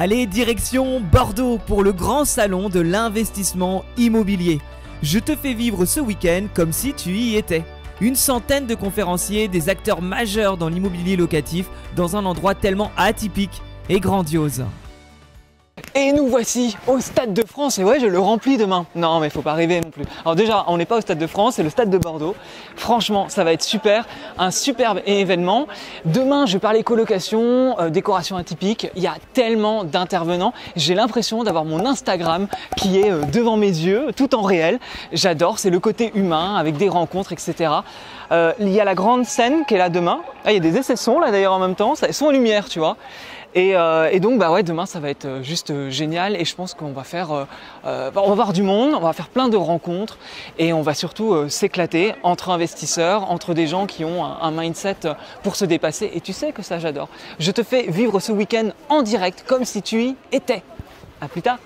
Allez, direction Bordeaux pour le grand salon de l'investissement immobilier. Je te fais vivre ce week-end comme si tu y étais. Une centaine de conférenciers, des acteurs majeurs dans l'immobilier locatif, dans un endroit tellement atypique et grandiose. Et nous voici au Stade de France, et ouais, je le remplis demain. Non mais faut pas rêver non plus. Alors déjà, on n'est pas au Stade de France, c'est le Stade de Bordeaux. Franchement, ça va être super, un superbe événement. Demain, je vais parler colocation, décoration atypique. Il y a tellement d'intervenants. J'ai l'impression d'avoir mon Instagram qui est devant mes yeux, tout en réel. J'adore, c'est le côté humain avec des rencontres, etc. Il y a la grande scène qui est là demain. Ah, il y a des essais-sons là d'ailleurs en même temps, son et lumière, tu vois. Et donc bah ouais, demain ça va être juste génial, et je pense qu'on va faire, on va voir du monde, on va faire plein de rencontres, et on va surtout s'éclater entre investisseurs, entre des gens qui ont un mindset pour se dépasser, et tu sais que ça j'adore. Je te fais vivre ce week-end en direct comme si tu y étais. À plus tard.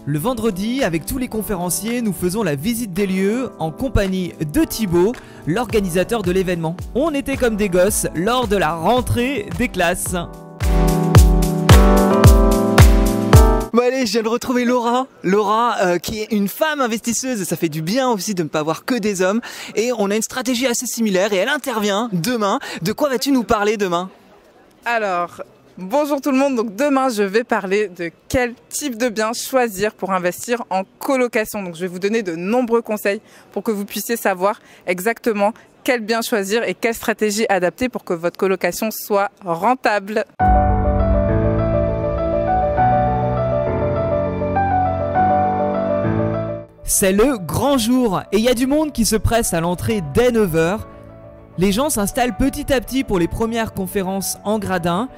Le vendredi, avec tous les conférenciers, nous faisons la visite des lieux en compagnie de Thibaut, l'organisateur de l'événement. On était comme des gosses lors de la rentrée des classes. Bon allez, je viens de retrouver Laura, qui est une femme investisseuse, et ça fait du bien aussi de ne pas voir que des hommes. Et on a une stratégie assez similaire, et elle intervient demain. De quoi vas-tu nous parler demain? Alors, bonjour tout le monde, donc demain je vais parler de quel type de bien choisir pour investir en colocation. Donc je vais vous donner de nombreux conseils pour que vous puissiez savoir exactement quel bien choisir et quelle stratégie adapter pour que votre colocation soit rentable. C'est le grand jour et il y a du monde qui se presse à l'entrée dès 9 h. Les gens s'installent petit à petit pour les premières conférences en gradin.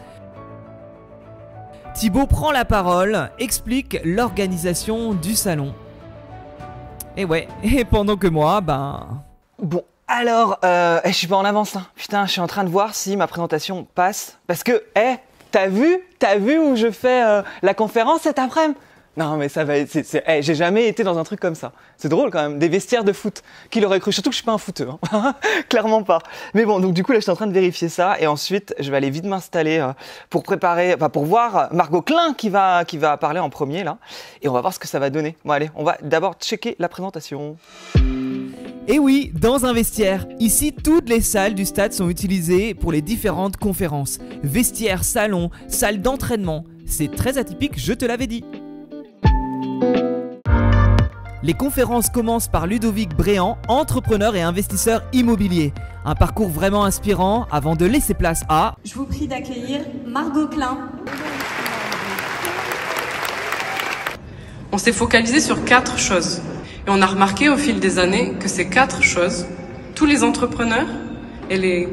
Thibaut prend la parole, explique l'organisation du salon. Et ouais, et pendant que moi, Bon, alors, je suis pas en avance là. Putain, je suis en train de voir si ma présentation passe. Parce que, t'as vu où je fais la conférence cet après-midi? Non mais ça va être, j'ai jamais été dans un truc comme ça. C'est drôle quand même, des vestiaires de foot. Qui l'aurait cru? Surtout que je suis pas un footeur, hein. Clairement pas. Mais bon, donc du coup là, je suis en train de vérifier ça, et ensuite je vais aller vite m'installer pour préparer, pour voir Margot Klein qui va parler en premier là, et on va voir ce que ça va donner. Bon allez, on va d'abord checker la présentation. Et oui, dans un vestiaire. Ici, toutes les salles du stade sont utilisées pour les différentes conférences. Vestiaire, salon, salle d'entraînement. C'est très atypique, je te l'avais dit. Les conférences commencent par Ludovic Bréant, entrepreneur et investisseur immobilier. Un parcours vraiment inspirant avant de laisser place à... Je vous prie d'accueillir Margot Klein. On s'est focalisé sur 4 choses. Et on a remarqué au fil des années que ces 4 choses, tous les entrepreneurs et les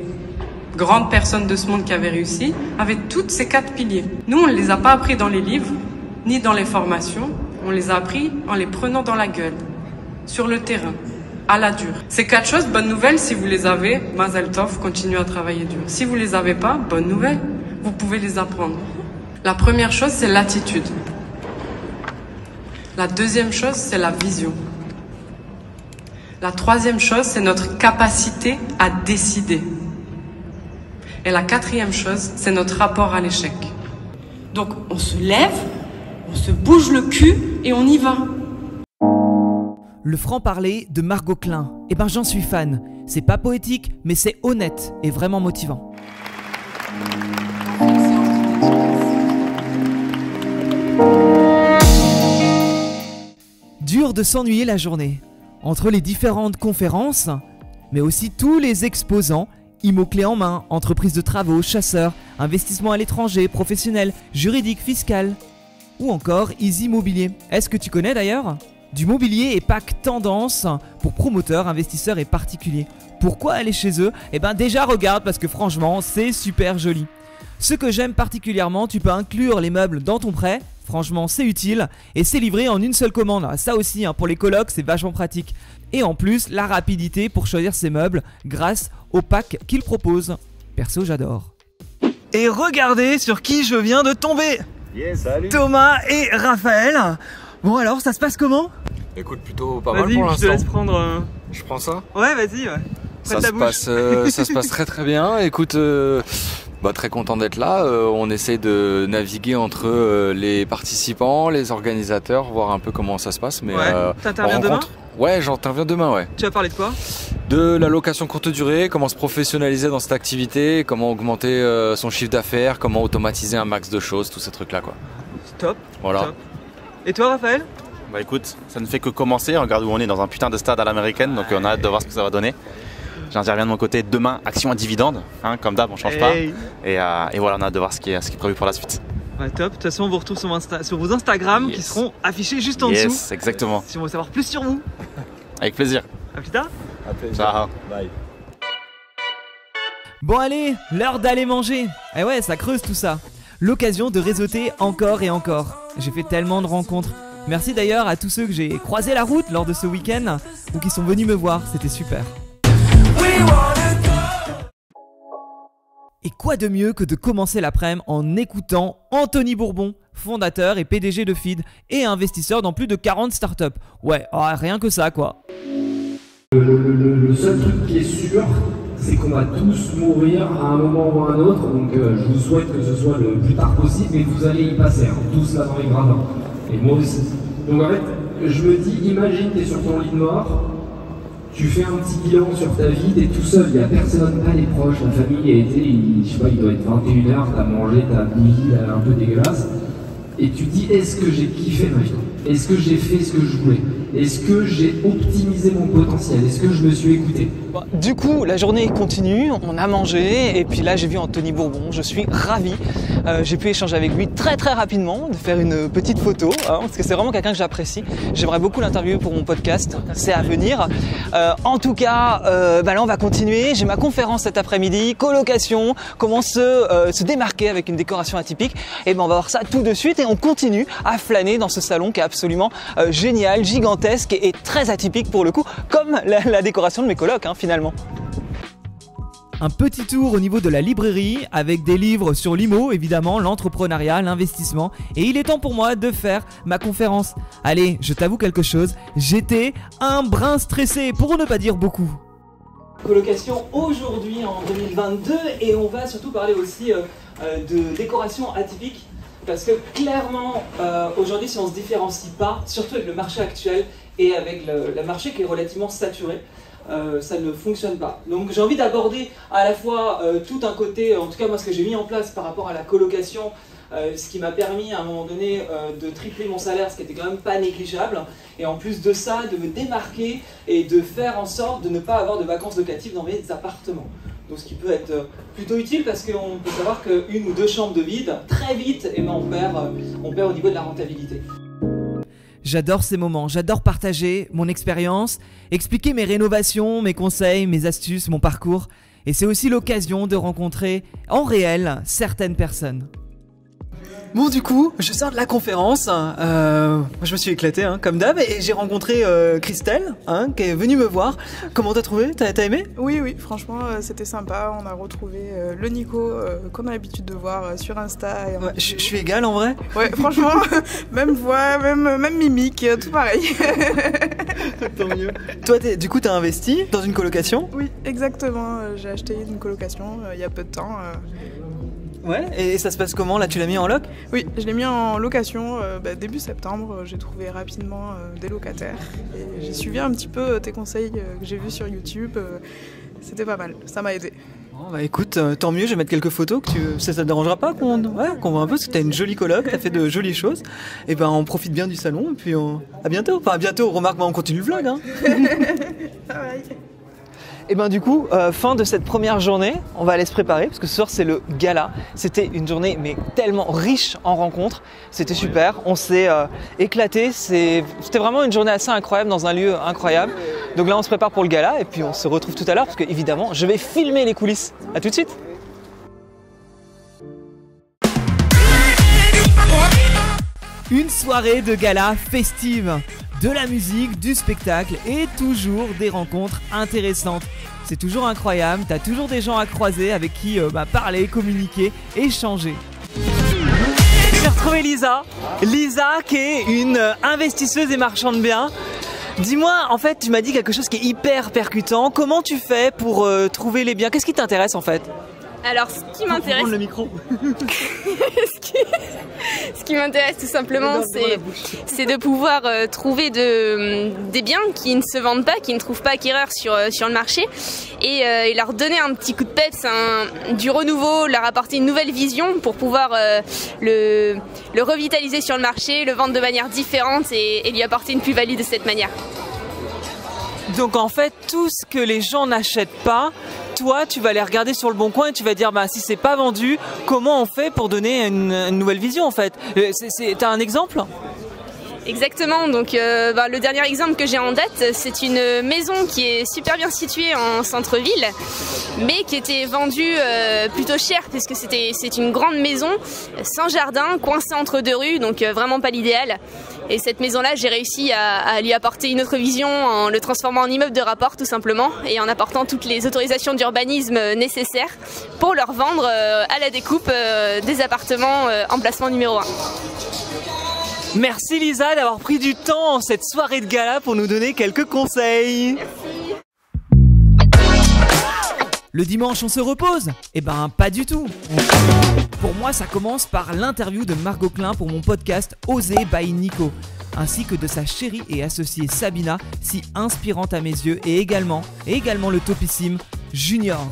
grandes personnes de ce monde qui avaient réussi avaient toutes ces 4 piliers. Nous, on ne les a pas appris dans les livres, ni dans les formations. On les a appris en les prenant dans la gueule, sur le terrain, à la dure. Ces 4 choses, bonne nouvelle, si vous les avez, Mazel Tov, continuez à travailler dur. Si vous les avez pas, bonne nouvelle, vous pouvez les apprendre. La première chose, c'est l'attitude. La deuxième chose, c'est la vision. La troisième chose, c'est notre capacité à décider. Et la quatrième chose, c'est notre rapport à l'échec. Donc, on se lève, on se bouge le cul et on y va. Le franc-parler de Margot Klein. Eh ben j'en suis fan. C'est pas poétique, mais c'est honnête et vraiment motivant. Dur de s'ennuyer la journée. Entre les différentes conférences, mais aussi tous les exposants, IMO clé en main, entreprises de travaux, chasseurs, investissements à l'étranger, professionnels, juridiques, fiscal, ou encore Easy Immobilier. Est-ce que tu connais d'ailleurs? Du mobilier et pack tendance pour promoteurs, investisseurs et particuliers. Pourquoi aller chez eux? Eh ben déjà regarde, parce que franchement c'est super joli. Ce que j'aime particulièrement, tu peux inclure les meubles dans ton prêt. Franchement c'est utile, et c'est livré en une seule commande. Ça aussi pour les colocs c'est vachement pratique. Et en plus la rapidité pour choisir ses meubles grâce au pack qu'ils proposent. Perso j'adore. Et regardez sur qui je viens de tomber. Yes, salut. Thomas et Raphaël. Bon alors, ça se passe comment? Écoute, plutôt pas mal pour Vas-y, l'instant. je te laisse prendre... Je prends ça. Ouais, vas-y, ouais. Ça se passe très très bien. Écoute, Très content d'être là. On essaie de naviguer entre les participants, les organisateurs, voir un peu comment ça se passe. Mais t'interviens demain ? Ouais, j'interviens demain, ouais. Tu vas parler de quoi ? De la location courte durée, comment se professionnaliser dans cette activité, comment augmenter son chiffre d'affaires, comment automatiser un max de choses, tous ces trucs-là, quoi. Top. Voilà. Top. Et toi, Raphaël ? Écoute, ça ne fait que commencer. Regarde où on est, dans un putain de stade à l'américaine, donc on a hâte de voir ce que ça va donner. J'interviens de mon côté demain, action à dividende, hein, comme d'hab, on change pas. Et voilà, on a hâte de voir ce qui est prévu pour la suite. Ouais, top. De toute façon, on vous retrouve sur vos Instagram qui seront affichés juste en dessous. Yes, exactement. Si on veut savoir plus sur vous. Avec plaisir. À plus tard. À plaisir. Ciao. Bye. Bon allez, l'heure d'aller manger. Eh ouais, ça creuse tout ça. L'occasion de réseauter encore et encore. J'ai fait tellement de rencontres. Merci d'ailleurs à tous ceux que j'ai croisés la route lors de ce week-end ou qui sont venus me voir, c'était super. Et quoi de mieux que de commencer l'après-midi en écoutant Anthony Bourbon, fondateur et PDG de Feed et investisseur dans plus de 40 startups. Ouais, rien que ça quoi. Le seul truc qui est sûr, c'est qu'on va tous mourir à un moment ou à un autre, donc je vous souhaite que ce soit le plus tard possible, mais vous allez y passer, hein, tous là dans les gradins, et moi aussi. Donc en fait, je me dis, imagine t'es sur ton lit de mort, tu fais un petit bilan sur ta vie, t'es tout seul, il n'y a personne, pas les proches, la famille a été, je sais pas, il doit être 21h, t'as mangé, t'as bouilli, un peu dégueulasse, et tu dis, est-ce que j'ai kiffé ma vie ? Est-ce que j'ai fait ce que je voulais ? Est-ce que j'ai optimisé mon potentiel ? Est-ce que je me suis écouté ? Du coup, la journée continue, on a mangé et puis là j'ai vu Anthony Bourbon, je suis ravi. J'ai pu échanger avec lui très rapidement, de faire une petite photo, hein, parce que c'est vraiment quelqu'un que j'apprécie. J'aimerais beaucoup l'interviewer pour mon podcast, c'est à venir. En tout cas, là on va continuer. J'ai ma conférence cet après-midi, colocation, comment se démarquer avec une décoration atypique. Et on va voir ça tout de suite et on continue à flâner dans ce salon qui est absolument génial, gigantesque et très atypique pour le coup, comme la décoration de mes colocs finalement. Un petit tour au niveau de la librairie avec des livres sur l'IMO, évidemment, l'entrepreneuriat, l'investissement. Et il est temps pour moi de faire ma conférence. Allez, je t'avoue quelque chose, j'étais un brin stressé, pour ne pas dire beaucoup. Colocation aujourd'hui en 2022 et on va surtout parler aussi de décoration atypique. Parce que clairement, aujourd'hui, si on ne se différencie pas, surtout avec le marché actuel et avec le marché qui est relativement saturé, ça ne fonctionne pas. Donc j'ai envie d'aborder à la fois tout un côté, en tout cas moi ce que j'ai mis en place par rapport à la colocation, ce qui m'a permis à un moment donné de tripler mon salaire, ce qui était quand même pas négligeable, et en plus de ça, de me démarquer et de faire en sorte de ne pas avoir de vacances locatives dans mes appartements. Donc ce qui peut être plutôt utile parce qu'on peut savoir qu'une ou deux chambres de vide, très vite, on perd au niveau de la rentabilité. J'adore ces moments, j'adore partager mon expérience, expliquer mes rénovations, mes conseils, mes astuces, mon parcours. Et c'est aussi l'occasion de rencontrer en réel certaines personnes. Bon du coup, je sors de la conférence, je me suis éclaté comme d'hab et j'ai rencontré Christelle qui est venue me voir. Comment t'as trouvé ? T'as aimé ? Oui, franchement c'était sympa, on a retrouvé le Nico qu'on a l'habitude de voir sur Insta. Et je suis égal en vrai ? Ouais, franchement, même voix, même mimique, tout pareil. Tant mieux. Toi du coup t'as investi dans une colocation ? Oui, exactement, j'ai acheté une colocation il y a peu de temps. Ouais, et ça se passe comment là? Tu l'as mis en loc? Oui, je l'ai mis en location début septembre. J'ai trouvé rapidement des locataires et j'ai suivi un petit peu tes conseils que j'ai vus sur YouTube. C'était pas mal, ça m'a aidé. Bon, bah écoute, tant mieux, je vais mettre quelques photos. Ça te dérangera pas qu'on voit un peu, parce que t'as une jolie coloc, t'as fait de jolies choses. Et ben on profite bien du salon et puis à bientôt. Enfin à bientôt, remarque, on continue le vlog. Pareil. Et ben du coup, fin de cette première journée, on va aller se préparer parce que ce soir c'est le gala. C'était une journée mais tellement riche en rencontres, c'était super, on s'est éclaté, c'était vraiment une journée assez incroyable dans un lieu incroyable. Donc là on se prépare pour le gala et puis on se retrouve tout à l'heure parce que évidemment je vais filmer les coulisses. À tout de suite. Une soirée de gala festive. De la musique, du spectacle et toujours des rencontres intéressantes. C'est toujours incroyable, t'as toujours des gens à croiser avec qui parler, communiquer, échanger. J'ai retrouvé Lisa qui est une investisseuse et marchande de biens. Dis-moi, en fait, tu m'as dit quelque chose qui est hyper percutant. Comment tu fais pour trouver les biens? Qu'est-ce qui t'intéresse en fait? Alors, ce qui m'intéresse, le micro. ce qui m'intéresse tout simplement, c'est de pouvoir trouver des biens qui ne se vendent pas, qui ne trouvent pas acquéreur sur le marché, et leur donner un petit coup de peps, du renouveau, leur apporter une nouvelle vision pour pouvoir le revitaliser sur le marché, le vendre de manière différente et lui apporter une plus-value de cette manière. Donc en fait, tout ce que les gens n'achètent pas, toi, tu vas aller regarder sur le bon coin et tu vas dire, bah si c'est pas vendu, comment on fait pour donner une nouvelle vision en fait? T'as un exemple? Exactement, donc le dernier exemple que j'ai en date, c'est une maison qui est super bien située en centre-ville, mais qui était vendue plutôt cher, puisque c'est une grande maison, sans jardin, coincée entre deux rues, donc vraiment pas l'idéal. Et cette maison-là, j'ai réussi à lui apporter une autre vision en le transformant en immeuble de rapport tout simplement, et en apportant toutes les autorisations d'urbanisme nécessaires pour leur vendre à la découpe des appartements emplacement numéro 1. Merci Lisa d'avoir pris du temps en cette soirée de gala pour nous donner quelques conseils. Merci. Le dimanche on se repose? Eh ben pas du tout. Pour moi ça commence par l'interview de Margot Klein pour mon podcast Oser by Nico, ainsi que de sa chérie et associée Sabina, si inspirante à mes yeux, et également le topissime Junior.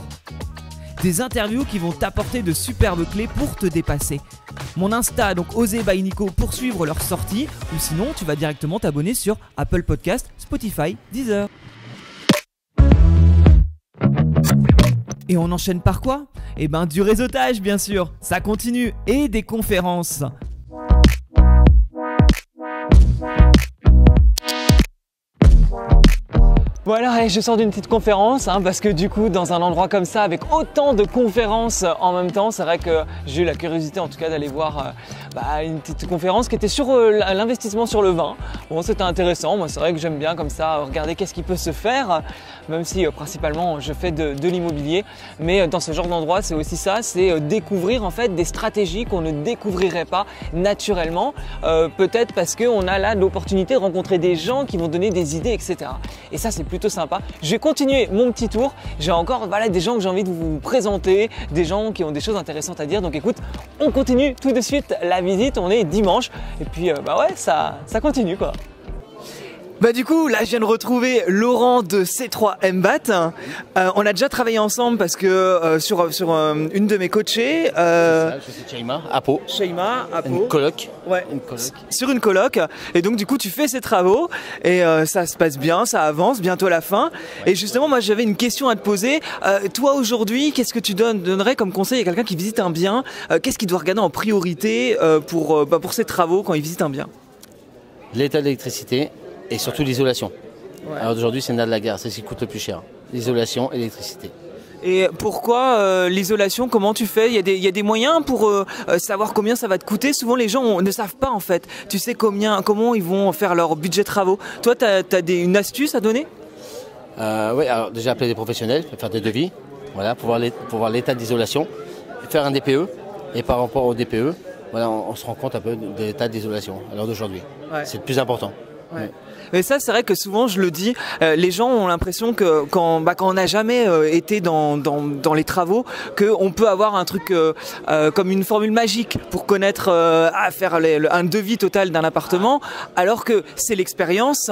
Des interviews qui vont t'apporter de superbes clés pour te dépasser. Mon Insta, donc Oser by Nico, pour suivre leur sortie, ou sinon tu vas directement t'abonner sur Apple Podcast, Spotify, Deezer. Et on enchaîne par quoi? Eh ben du réseautage bien sûr, ça continue, et des conférences. Voilà, et je sors d'une petite conférence, parce que du coup, dans un endroit comme ça, avec autant de conférences en même temps, c'est vrai que j'ai eu la curiosité en tout cas d'aller voir une petite conférence qui était sur l'investissement sur le vin. Bon, c'était intéressant, moi c'est vrai que j'aime bien comme ça regarder qu'est-ce qui peut se faire, même si principalement je fais de l'immobilier, mais dans ce genre d'endroit c'est aussi ça, c'est découvrir en fait des stratégies qu'on ne découvrirait pas naturellement, peut-être parce qu'on a là l'opportunité de rencontrer des gens qui vont donner des idées, etc. Et ça c'est plutôt sympa. Je vais continuer mon petit tour. J'ai encore des gens que j'ai envie de vous présenter, des gens qui ont des choses intéressantes à dire. Donc écoute, on continue tout de suite la visite. On est dimanche et puis ça continue quoi. Du coup, là, je viens de retrouver Laurent de C3 MBAT. On a déjà travaillé ensemble parce que sur une de mes coachées. Je suis Shaima, à Pau. Shaima, à Pau. Une coloc. Ouais. Sur une coloc. Et donc, du coup, tu fais ces travaux et ça se passe bien, ça avance, bientôt la fin. Ouais. Et justement, moi, j'avais une question à te poser. Toi, aujourd'hui, qu'est-ce que tu donnerais comme conseil à quelqu'un qui visite un bien? Qu'est-ce qu'il doit regarder en priorité pour ces travaux quand il visite un bien? L'état de l'électricité. Et surtout l'isolation. Ouais. Alors aujourd'hui, c'est le nerf de la guerre, c'est ce qui coûte le plus cher. L'isolation et l'électricité. Et pourquoi l'isolation? Comment tu fais? Il y a des moyens pour savoir combien ça va te coûter? Souvent, les gens ne savent pas en fait. Tu sais comment ils vont faire leur budget travaux. Toi, tu as une astuce à donner? Oui, alors déjà appeler des professionnels, faire des devis, voilà, pour voir l'état d'isolation, faire un DPE. Et par rapport au DPE, voilà, on se rend compte un peu de l'état d'isolation à l'heure d'aujourd'hui. Ouais. C'est le plus important. Ouais. Ouais. Mais ça, c'est vrai que souvent, je le dis, les gens ont l'impression que quand on n'a jamais été dans les travaux, qu'on peut avoir un truc comme une formule magique pour connaître, faire un devis total d'un appartement, alors que c'est l'expérience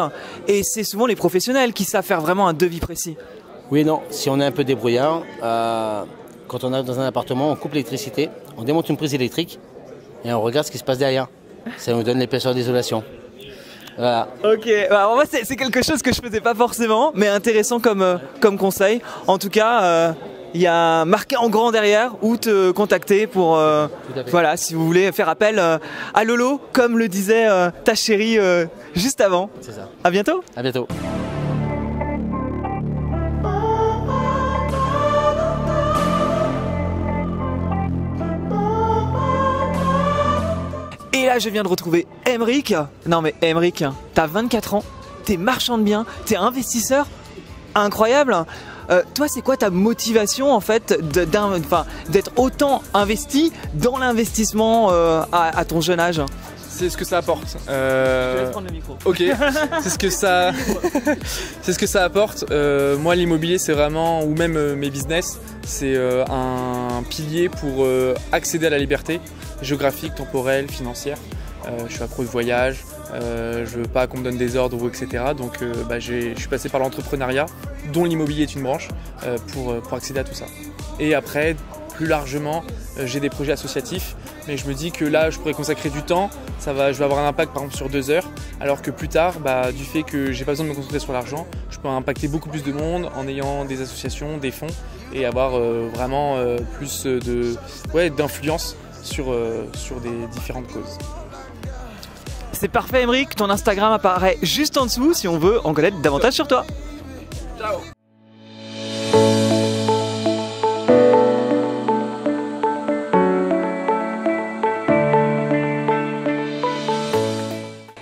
et c'est souvent les professionnels qui savent faire vraiment un devis précis. Oui et non, si on est un peu débrouillard, quand on arrive dans un appartement, on coupe l'électricité, on démonte une prise électrique et on regarde ce qui se passe derrière. Ça nous donne l'épaisseur d'isolation. Voilà. Ok, moi c'est quelque chose que je faisais pas forcément, mais intéressant comme conseil. En tout cas, il y a marqué en grand derrière où te contacter pour voilà, si vous voulez faire appel à Lolo, comme le disait ta chérie juste avant. C'est ça. À bientôt. À bientôt. Et là, je viens de retrouver Emeric. Non mais Emeric, t'as 24 ans, t'es marchand de biens, t'es investisseur. Incroyable. Toi, c'est quoi ta motivation en fait d'être autant investi dans l'investissement à ton jeune âge? c'est ce que ça apporte. Je te laisse prendre le micro. Ok, c'est ce que ça apporte. Moi, l'immobilier, c'est vraiment, ou même mes business, c'est un pilier pour accéder à la liberté géographique, temporelle, financière. Je suis accro de voyage, je veux pas qu'on me donne des ordres, etc. Donc je suis passé par l'entrepreneuriat, dont l'immobilier est une branche, pour accéder à tout ça. Et après, plus largement, j'ai des projets associatifs, mais je me dis que là, je pourrais consacrer du temps, je vais avoir un impact par exemple sur 2 heures, alors que plus tard, du fait que j'ai pas besoin de me concentrer sur l'argent, je peux impacter beaucoup plus de monde en ayant des associations, des fonds, et avoir vraiment plus d'influence sur des différentes causes. C'est parfait, Aymeric, ton Instagram apparaît juste en dessous si on veut en connaître davantage sur toi. Ciao.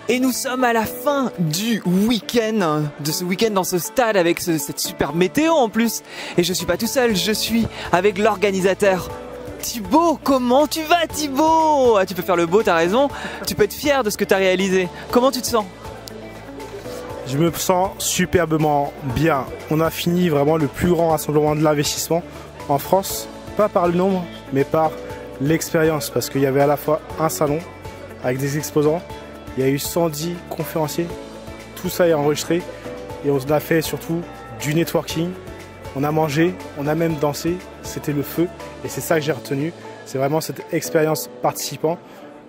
Et nous sommes à la fin du week-end, de ce week-end dans ce stade avec cette super météo en plus. Et je suis pas tout seul, je suis avec l'organisateur Thibaut. Comment tu vas, Thibaut? Tu peux faire le beau, t'as raison. Tu peux être fier de ce que tu as réalisé. Comment tu te sens? Je me sens superbement bien. On a fini vraiment le plus grand rassemblement de l'investissement en France, pas par le nombre, mais par l'expérience, parce qu'il y avait à la fois un salon avec des exposants, il y a eu 110 conférenciers, tout ça est enregistré et on a fait surtout du networking, on a mangé, on a même dansé, c'était le feu et c'est ça que j'ai retenu, c'est vraiment cette expérience participant.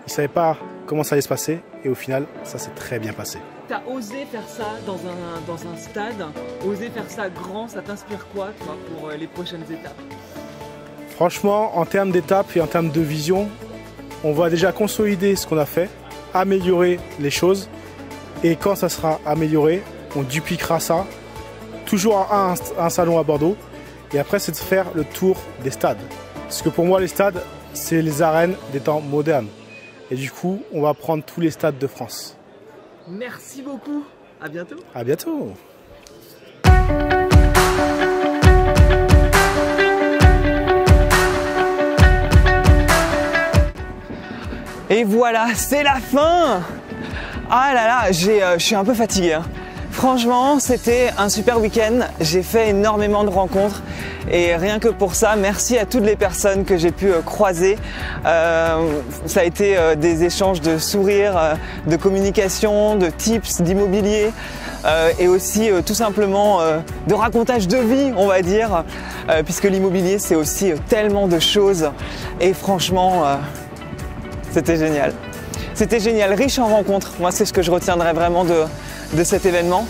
Ils ne savaient pas comment ça allait se passer et au final ça s'est très bien passé. Tu as osé faire ça dans un stade, oser faire ça grand, ça t'inspire quoi toi, pour les prochaines étapes? Franchement, en termes d'étapes et en termes de vision, on va déjà consolider ce qu'on a fait, améliorer les choses et quand ça sera amélioré, on dupliquera ça toujours à un salon à Bordeaux et après c'est de faire le tour des stades. Parce que pour moi les stades, c'est les arènes des temps modernes et du coup on va prendre tous les stades de France. Merci beaucoup, à bientôt. À bientôt. Et voilà, c'est la fin. Ah là là, je suis un peu fatigué. Franchement, c'était un super week-end. J'ai fait énormément de rencontres. Et rien que pour ça, merci à toutes les personnes que j'ai pu croiser. Ça a été des échanges de sourires, de communication, de tips, d'immobilier. Et aussi tout simplement de racontage de vie, on va dire. Puisque l'immobilier, c'est aussi tellement de choses. Et franchement... c'était génial. C'était génial, riche en rencontres. Moi, c'est ce que je retiendrai vraiment de cet événement.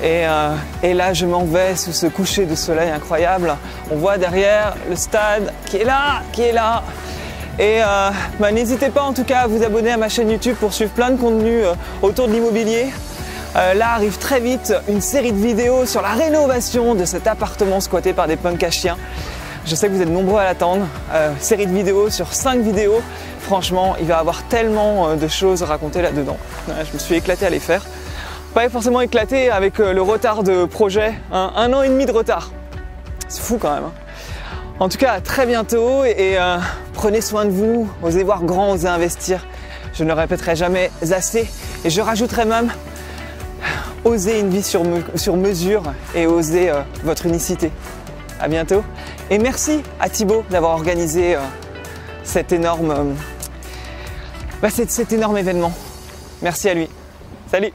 Et là, je m'en vais sous ce coucher de soleil incroyable. On voit derrière le stade qui est là. Et n'hésitez pas en tout cas à vous abonner à ma chaîne YouTube pour suivre plein de contenus autour de l'immobilier. Là arrive très vite une série de vidéos sur la rénovation de cet appartement squatté par des punks à chiens. Je sais que vous êtes nombreux à l'attendre. Série de vidéos sur 5 vidéos. Franchement, il va y avoir tellement de choses à raconter là-dedans. Je me suis éclaté à les faire. Pas forcément éclaté avec le retard de projet. 1 an et demi de retard. C'est fou quand même. En tout cas, à très bientôt et prenez soin de vous. Osez voir grand, osez investir. Je ne le répéterai jamais assez. Et je rajouterai même, osez une vie sur mesure et osez votre unicité. À bientôt. Et merci à Thibaut d'avoir organisé cet énorme événement. Merci à lui. Salut!